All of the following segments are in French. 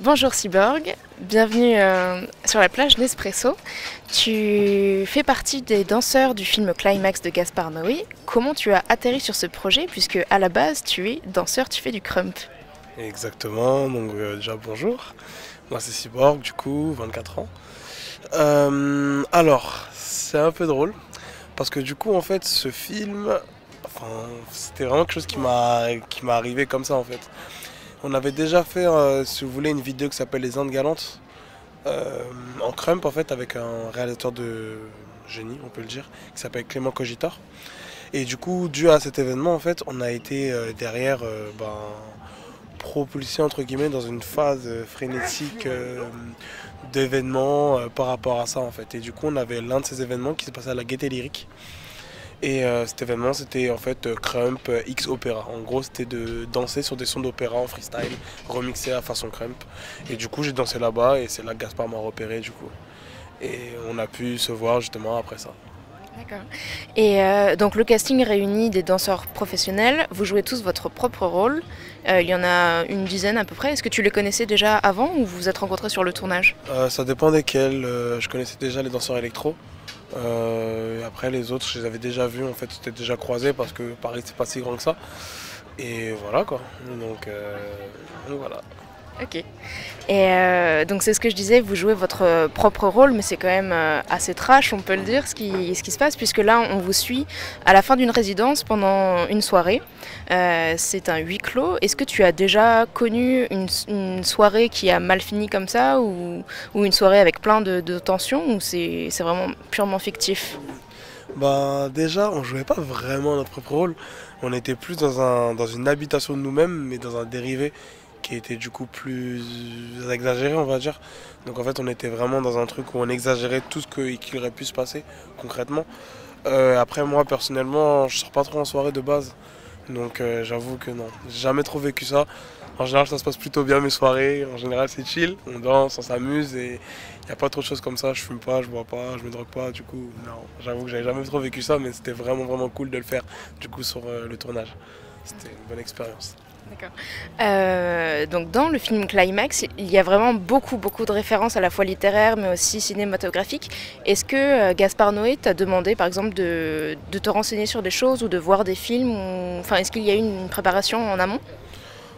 Bonjour Cyborg, bienvenue sur la plage Nespresso. Tu fais partie des danseurs du film Climax de Gaspar Noé. Comment tu as atterri sur ce projet puisque à la base tu es danseur, tu fais du crump? Exactement, donc déjà bonjour, moi c'est Cyborg du coup, 24 ans. Alors, c'est un peu drôle, parce que du coup en fait ce film, enfin, c'était vraiment quelque chose qui m'est arrivé comme ça en fait. On avait déjà fait, si vous voulez, une vidéo qui s'appelle Les Indes Galantes, en crump en fait, avec un réalisateur de génie, on peut le dire, qui s'appelle Clément Cogitor. Et du coup, dû à cet événement en fait, on a été derrière propulsé entre guillemets dans une phase frénétique d'événements par rapport à ça en fait. Et du coup on avait l'un de ces événements qui s'est passé à la Gaîté Lyrique. Et cet événement c'était en fait Crump X Opéra. En gros c'était de danser sur des sons d'opéra en freestyle, remixé à façon Crump. Et du coup j'ai dansé là-bas et c'est là que Gaspard m'a repéré du coup. Et on a pu se voir justement après ça. D'accord. Et donc le casting réunit des danseurs professionnels, vous jouez tous votre propre rôle. Il y en a une dizaine à peu près. Est-ce que tu les connaissais déjà avant ou vous vous êtes rencontrés sur le tournage? Ça dépend desquels. Je connaissais déjà les danseurs électro. Et après les autres, je les avais déjà vus, en fait, c'était déjà croisés parce que Paris c'est pas si grand que ça. Et voilà quoi. Donc voilà. Ok. Et donc c'est ce que je disais, vous jouez votre propre rôle, mais c'est quand même assez trash, on peut le dire, ce qui se passe, puisque là on vous suit à la fin d'une résidence pendant une soirée. C'est un huis clos. Est-ce que tu as déjà connu une soirée qui a mal fini comme ça, ou une soirée avec plein de tensions, ou c'est vraiment purement fictif? Bah déjà, on jouait pas vraiment notre propre rôle. On était plus dans une habitation de nous-mêmes, mais dans un dérivé qui était du coup plus exagéré, on va dire. Donc en fait, on était vraiment dans un truc où on exagérait tout qui aurait pu se passer concrètement. Après, moi personnellement, je sors pas trop en soirée de base. Donc j'avoue que non, j'ai jamais trop vécu ça. En général, ça se passe plutôt bien mes soirées. En général, c'est chill, on danse, on s'amuse et il n'y a pas trop de choses comme ça. Je fume pas, je bois pas, je me drogue pas. Du coup, non, j'avoue que j'avais jamais trop vécu ça, mais c'était vraiment vraiment cool de le faire du coup sur le tournage. C'était une bonne expérience. D'accord. Donc dans le film Climax, il y a vraiment beaucoup de références à la fois littéraires mais aussi cinématographiques. Est-ce que Gaspard Noé t'a demandé par exemple de te renseigner sur des choses ou de voir des films Enfin, est-ce qu'il y a eu une préparation en amont?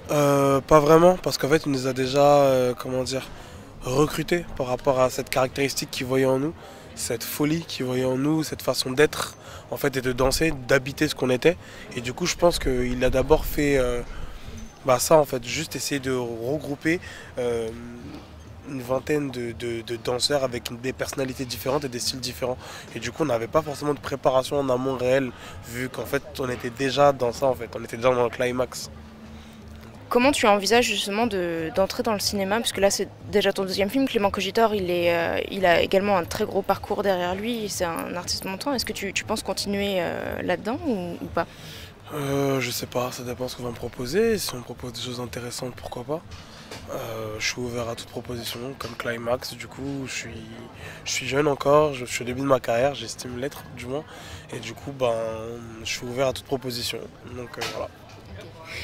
Pas vraiment, parce qu'en fait, il nous a déjà, comment dire, recrutés par rapport à cette caractéristique qu'il voyait en nous, cette folie qu'il voyait en nous, cette façon d'être, en fait, et de danser, d'habiter ce qu'on était. Et du coup, je pense qu'il a d'abord fait ça, en fait, juste essayer de regrouper une vingtaine de danseurs avec des personnalités différentes et des styles différents. Et du coup, on n'avait pas forcément de préparation en amont réelle, vu qu'en fait, on était déjà dans ça, en fait, on était déjà dans le climax. Comment tu envisages justement d'entrer dans le cinéma? Parce que là c'est déjà ton deuxième film. Clément Cogitor, il a également un très gros parcours derrière lui, c'est un artiste montant. Est-ce que tu penses continuer là-dedans ou pas? Je sais pas, ça dépend ce qu'on va me proposer. Si on me propose des choses intéressantes, pourquoi pas. Je suis ouvert à toute proposition, comme Climax, du coup, je suis jeune encore, je suis au début de ma carrière, j'estime l'être du moins. Et du coup, je suis ouvert à toute proposition. Donc voilà.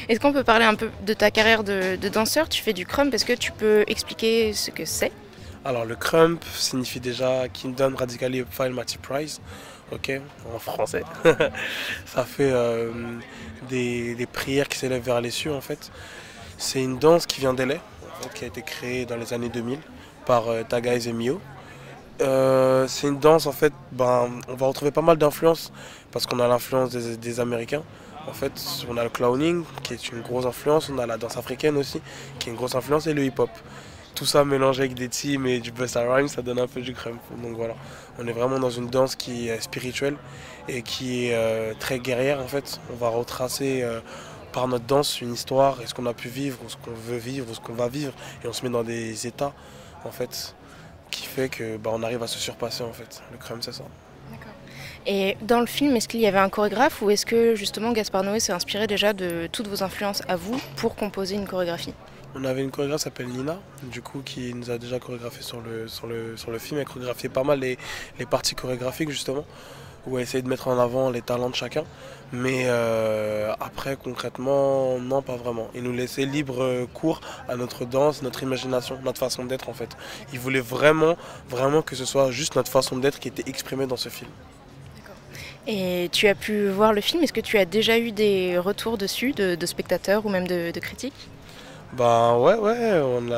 Est-ce qu'on peut parler un peu de ta carrière de danseur? Tu fais du crump, est-ce que tu peux expliquer ce que c'est? Alors le crump signifie déjà Kingdom Radically File Matty Price, ok, en français. Ça fait des prières qui s'élèvent vers les cieux en fait. C'est une danse qui vient d'LA, en fait, qui a été créée dans les années 2000 par Tagay et Mio. C'est une danse en fait, on va retrouver pas mal d'influences parce qu'on a l'influence des Américains. En fait, on a le clowning qui est une grosse influence, on a la danse africaine aussi qui est une grosse influence et le hip-hop. Tout ça mélangé avec des teams et du Busta Rhymes, ça donne un peu du crump. Donc voilà, on est vraiment dans une danse qui est spirituelle et qui est très guerrière en fait. On va retracer par notre danse une histoire et ce qu'on a pu vivre, ou ce qu'on veut vivre, ou ce qu'on va vivre. Et on se met dans des états en fait qui fait que on arrive à se surpasser en fait. Le crump c'est ça. D'accord. Et dans le film, est-ce qu'il y avait un chorégraphe ou est-ce que justement Gaspard Noé s'est inspiré déjà de toutes vos influences à vous pour composer une chorégraphie? On avait une chorégraphe qui s'appelle Nina, du coup, qui nous a déjà chorégraphié sur le film. Elle chorégraphiait pas mal les parties chorégraphiques, justement. ou à essayer de mettre en avant les talents de chacun. Mais après, concrètement, non, pas vraiment. Il nous laissait libre cours à notre danse, notre imagination, notre façon d'être en fait. Il voulait vraiment, vraiment que ce soit juste notre façon d'être qui était exprimée dans ce film. Et tu as pu voir le film, est-ce que tu as déjà eu des retours dessus, de spectateurs ou même de critiques? Ben ouais,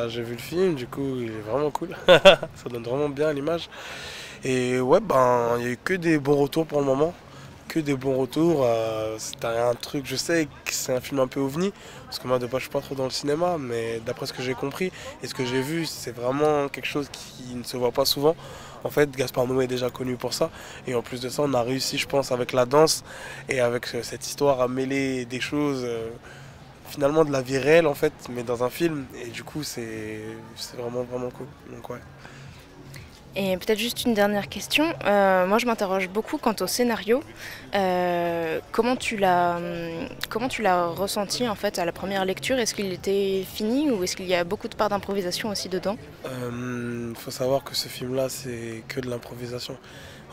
j'ai vu le film, du coup, il est vraiment cool. Ça donne vraiment bien à l'image. Et ouais, ben, il n'y a eu que des bons retours pour le moment. Que des bons retours. C'était un truc, je sais que c'est un film un peu ovni, parce que moi de base je suis pas trop dans le cinéma, mais d'après ce que j'ai compris et ce que j'ai vu, c'est vraiment quelque chose qui ne se voit pas souvent. En fait, Gaspard Noé est déjà connu pour ça, et en plus de ça, on a réussi, je pense, avec la danse et avec cette histoire à mêler des choses, finalement de la vie réelle en fait, mais dans un film, et du coup, c'est vraiment, vraiment cool. Donc ouais. Et peut-être juste une dernière question. Moi, je m'interroge beaucoup quant au scénario. Comment tu l'as ressenti en fait à la première lecture? Est-ce qu'il était fini ou est-ce qu'il y a beaucoup de parts d'improvisation aussi dedans? Faut savoir que ce film-là, c'est que de l'improvisation.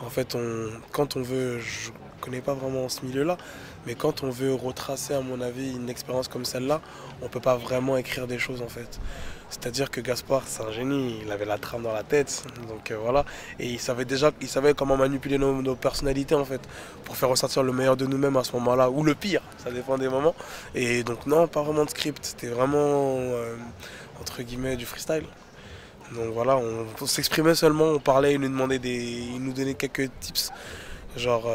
En fait, quand on veut, je connais pas vraiment ce milieu-là, mais quand on veut retracer, à mon avis, une expérience comme celle-là, on peut pas vraiment écrire des choses en fait. C'est-à-dire que Gaspard, c'est un génie, il avait la trame dans la tête, donc voilà, et il savait comment manipuler nos personnalités en fait, pour faire ressortir le meilleur de nous-mêmes à ce moment-là, ou le pire, ça dépend des moments. Et donc non, pas vraiment de script, c'était vraiment entre guillemets du freestyle. Donc voilà, on s'exprimait seulement, on parlait, il nous donnait quelques tips. Genre,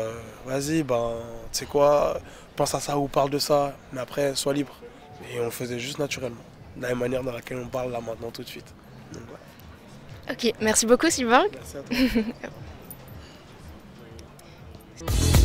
vas-y, ben, tu sais quoi, pense à ça ou parle de ça, mais après, sois libre. Et on le faisait juste naturellement, de la même manière dans laquelle on parle là maintenant tout de suite. Donc, ouais. Ok, merci beaucoup Cyborg. Merci à toi.